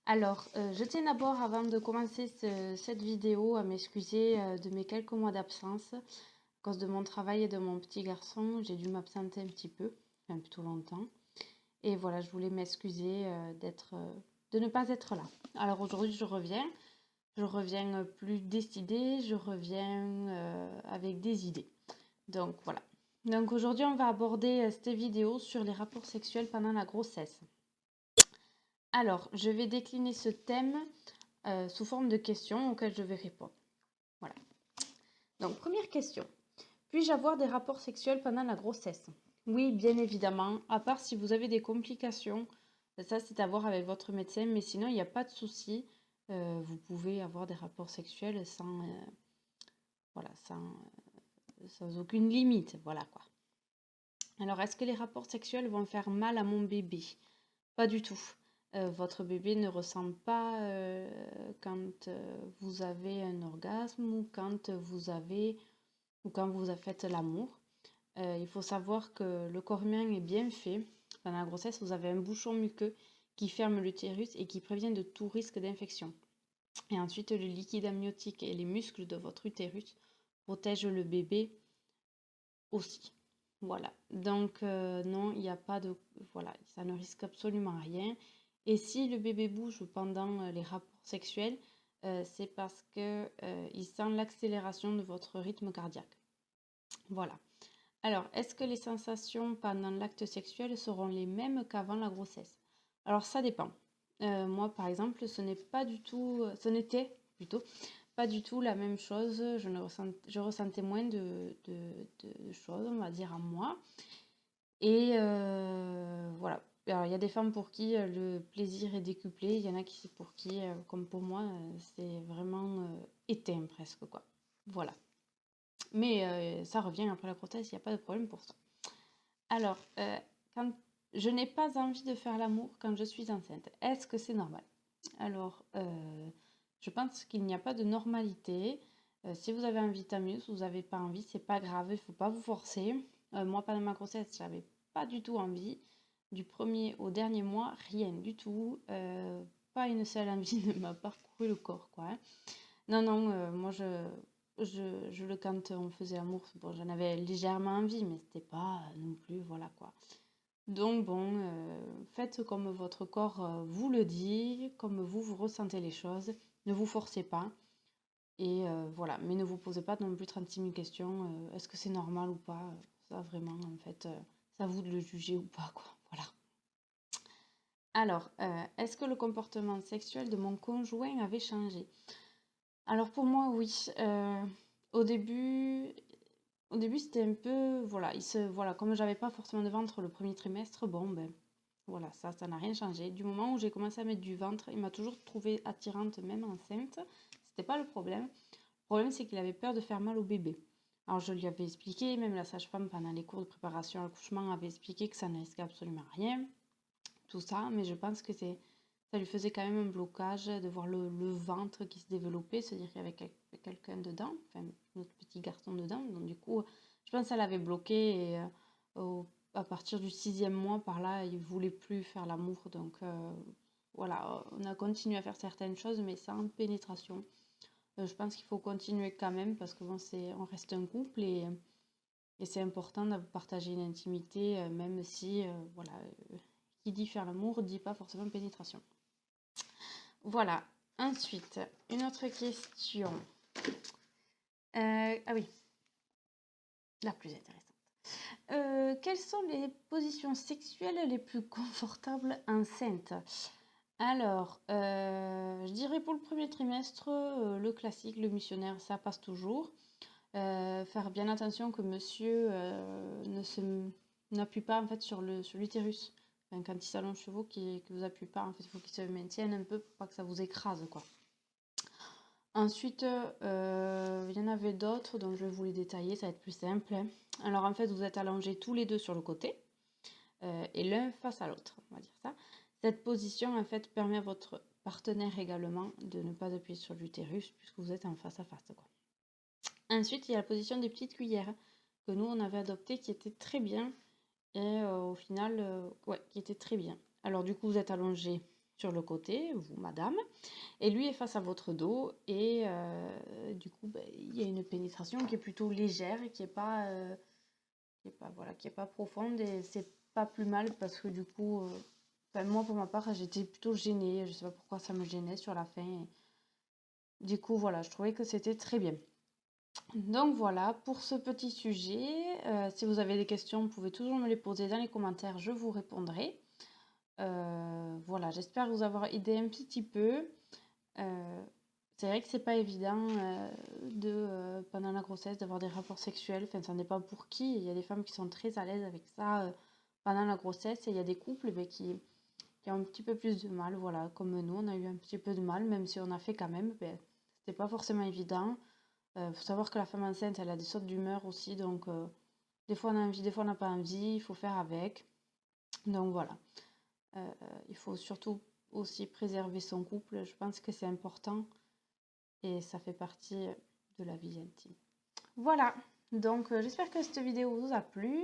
Alors, je tiens d'abord, avant de commencer cette vidéo, à m'excuser de mes quelques mois d'absence. À cause de mon travail et de mon petit garçon, j'ai dû m'absenter un petit peu, enfin plutôt longtemps. Et voilà, je voulais m'excuser de ne pas être là. Alors aujourd'hui, je reviens. Je reviens plus décidée, je reviens avec des idées. Donc voilà. Donc aujourd'hui, on va aborder cette vidéo sur les rapports sexuels pendant la grossesse. Alors, je vais décliner ce thème sous forme de questions auxquelles je vais répondre. Voilà. Donc, première question. Puis-je avoir des rapports sexuels pendant la grossesse? Oui, bien évidemment, à part si vous avez des complications. Ça, c'est à voir avec votre médecin, mais sinon, il n'y a pas de souci. Vous pouvez avoir des rapports sexuels voilà, sans aucune limite. Voilà quoi. Alors, est-ce que les rapports sexuels vont faire mal à mon bébé? Pas du tout. Votre bébé ne ressent pas quand vous avez un orgasme ou quand vous faites l'amour. Il faut savoir que le corps humain est bien fait. Pendant la grossesse, vous avez un bouchon muqueux qui ferme l'utérus et qui prévient de tout risque d'infection. Et ensuite, le liquide amniotique et les muscles de votre utérus protègent le bébé aussi. Voilà. Donc, non, il n'y a pas de... Voilà, ça ne risque absolument rien. Et si le bébé bouge pendant les rapports sexuels, c'est parce que il sent l'accélération de votre rythme cardiaque. Voilà. Alors, est-ce que les sensations pendant l'acte sexuel seront les mêmes qu'avant la grossesse? Alors, ça dépend. Moi, par exemple, ce n'était plutôt pas du tout la même chose. Je ressentais moins de choses, on va dire, en moi. Et voilà. Alors, il y a des femmes pour qui le plaisir est décuplé. Il y en a pour qui, comme pour moi, c'est vraiment éteint presque, quoi. Voilà. Mais ça revient après la grossesse, il n'y a pas de problème pour ça. Alors, quand je n'ai pas envie de faire l'amour quand je suis enceinte, est-ce que c'est normal? Alors, je pense qu'il n'y a pas de normalité. Si vous avez envie, tant mieux. Si vous n'avez pas envie, c'est pas grave, il ne faut pas vous forcer. Moi, pendant ma grossesse, j'avais pas du tout envie. Du premier au dernier mois, rien du tout. Pas une seule envie ne m'a parcouru le corps, quoi. Hein. Non, non, moi, quand on faisait l'amour, bon, j'en avais légèrement envie, mais c'était pas non plus, voilà, quoi. Donc bon, faites comme votre corps vous le dit, comme vous ressentez les choses. Ne vous forcez pas. Et voilà, mais ne vous posez pas non plus 36 000 questions. Est-ce que c'est normal ou pas? Ça vraiment, en fait, c'est à vous de le juger ou pas, quoi. Voilà. Alors, est-ce que le comportement sexuel de mon conjoint avait changé? Alors pour moi, oui. Au début, c'était un peu, voilà, voilà, comme j'avais pas forcément de ventre le premier trimestre, bon, ben, voilà, ça n'a rien changé. Du moment où j'ai commencé à mettre du ventre, il m'a toujours trouvée attirante, même enceinte. C'était pas le problème. Le problème, c'est qu'il avait peur de faire mal au bébé. Alors, je lui avais expliqué, même la sage-femme, pendant les cours de préparation à l'accouchement, avait expliqué que ça ne risquait absolument rien, tout ça, mais je pense que ça lui faisait quand même un blocage de voir le ventre qui se développait, c'est-à-dire qu'il y avait quelqu'un dedans, enfin, notre petit garçon dedans. Donc, du coup, je pense que ça l'avait bloqué et à partir du 6e mois, par là, il voulait plus faire l'amour. Donc, voilà, on a continué à faire certaines choses, mais sans pénétration. Je pense qu'il faut continuer quand même parce que bon, on reste un couple et c'est important de partager une intimité, même si, voilà, qui dit faire l'amour dit pas forcément pénétration. Voilà. Ensuite, une autre question. Ah oui, la plus intéressante. Quelles sont les positions sexuelles les plus confortables enceintes? Alors, je dirais pour le premier trimestre, le classique, le missionnaire, ça passe toujours. Faire bien attention que monsieur n'appuie pas en fait sur l'utérus. Enfin, quand il s'allonge sur vous, que vous appuyez pas, en fait, il faut qu'il se maintienne un peu pour pas que ça vous écrase, quoi. Ensuite, il y en avait d'autres, donc je vais vous les détailler, ça va être plus simple. Hein. Alors en fait, vous êtes allongés tous les deux sur le côté, et l'un face à l'autre, on va dire ça. Cette position, en fait, permet à votre partenaire également de ne pas appuyer sur l'utérus, puisque vous êtes en face à face, quoi. Ensuite, il y a la position des petites cuillères, que nous, on avait adoptée, qui était très bien, et au final, ouais, qui était très bien. Alors du coup, vous êtes allongés sur le côté, vous madame, et lui est face à votre dos et du coup, il y a une pénétration qui est plutôt légère et qui est pas profonde et c'est pas plus mal parce que du coup, moi pour ma part, j'étais plutôt gênée, je sais pas pourquoi ça me gênait sur la fin et du coup, voilà, je trouvais que c'était très bien. Donc voilà pour ce petit sujet. Si vous avez des questions, vous pouvez toujours me les poser dans les commentaires, je vous répondrai. Voilà, j'espère vous avoir aidé un petit peu. C'est vrai que c'est pas évident pendant la grossesse d'avoir des rapports sexuels. Enfin, ça n'est pas pour qui. Il y a des femmes qui sont très à l'aise avec ça pendant la grossesse et il y a des couples qui ont un petit peu plus de mal. Voilà, comme nous, on a eu un petit peu de mal, même si on a fait quand même. C'était pas forcément évident. Faut savoir que la femme enceinte, elle a des sautes d'humeur aussi, donc des fois on a envie, des fois on n'a pas envie, il faut faire avec. Donc voilà. Il faut surtout aussi préserver son couple, je pense que c'est important et ça fait partie de la vie intime. Voilà, donc j'espère que cette vidéo vous a plu.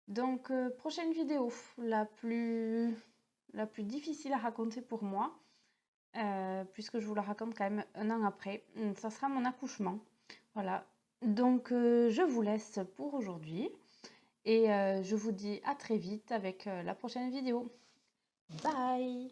Donc prochaine vidéo, la plus difficile à raconter pour moi, puisque je vous la raconte quand même un an après, ça sera mon accouchement. Voilà, donc je vous laisse pour aujourd'hui et je vous dis à très vite avec la prochaine vidéo. Bye!